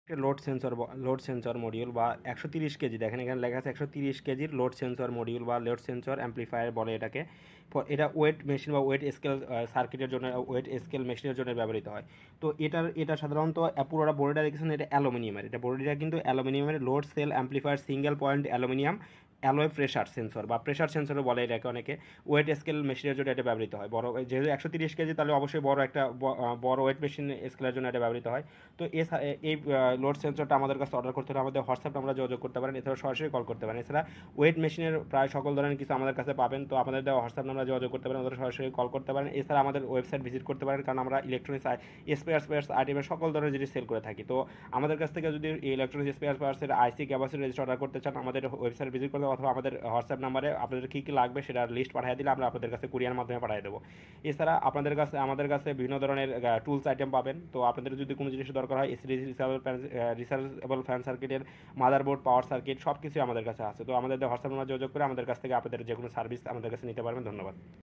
Load sensor module বা 130 KG, দেখেন এখানে লেখা আছে 130 কেজির লোড সেন্সর মডিউল বা লোড সেন্সর অ্যাম্প্লিফায়ার বলে এটাকে। এটা ওয়েট মেশিন বা ওয়েট স্কেল সার্কিটের জন্য, ওয়েট স্কেল মেশিনের জন্য ব্যবহৃত হয়। তো এটা সাধারণত পুরোটা বডিটা দেখেছেন, এটা অ্যালুমিনিয়ামের, এটা বডিটা কিন্তু অ্যালুমিনিয়ামের load cell amplifier single point aluminium alloy pressure sensor বা প্রেশার সেন্সরও বলে এটাকে অনেকে। ওয়েট স্কেল মেশিনের জন্য এটা ব্যবহৃত হয়। বড় যেহেতু 130 কেজি, তাহলে অবশ্যই বড় একটা বড় ওয়েট মেশিন স্কেলের জন্য এটা ব্যবহৃত হয়। তো এই লোড সেন্সরটা আমাদের কাছে অর্ডার করতে হলে আমাদের হোয়াটসঅ্যাপে আমরা যোগাযোগ করতে পারেন, এছাড়া সরাসরি কল করতে পারেন। এছাড়া ওয়েট মেশিনের প্রায় সকল ধরনের কিছু আমাদের কাছে পাবেন। তো আমাদের দেওয়া হোয়াটসঅ্যাপ নাম্বার যোগাযোগ করতে পারেন, আমাদের সরাসরি কল করতে পারেন। এছাড়া আমাদের ওয়েবসাইট ভিজিট করতে পারেন, কারণ আমরা ইলেকট্রনিক্স স্পেয়ার্স আইটেমের সকল ধরনের জিনিস সেল করে থাকি। তো আমাদের কাছ থেকে যদি ইলেকট্রনিক্স স্পেয়ার পার্টসের আইসি ক্যাপাসিটি রেজিস্টার অর্ডার করতে চান, আমাদের ওয়েবসাইট ভিজিট করতে, অথবা আমাদের হোয়াটসঅ্যাপ নাম্বারে আপনাদের কী কী লাগবে সেটার লিস্ট পাঠিয়ে দিলে আমরা আপনাদের কাছে কুরিয়ার মাধ্যমে পাঠিয়ে দেবো। এছাড়া আমাদের কাছে বিভিন্ন ধরনের টুলস আইটেম পাবেন। তো আপনাদের যদি কোনো জিনিসের দরকার হয়, এসি রিচার্জেবল ফ্যান সার্কিটের মাদারবোর্ড, পাওয়ার সার্কিট, সব কিছুই আমাদের কাছে আছে। তো আমাদের হোয়াটসঅ্যাপ নাম্বার যোগাযোগ করে আমাদের কাছ থেকে আপনাদের যে কোনো সার্ভিস আমাদের কাছে নিতে পারবেন। ধন্যবাদ।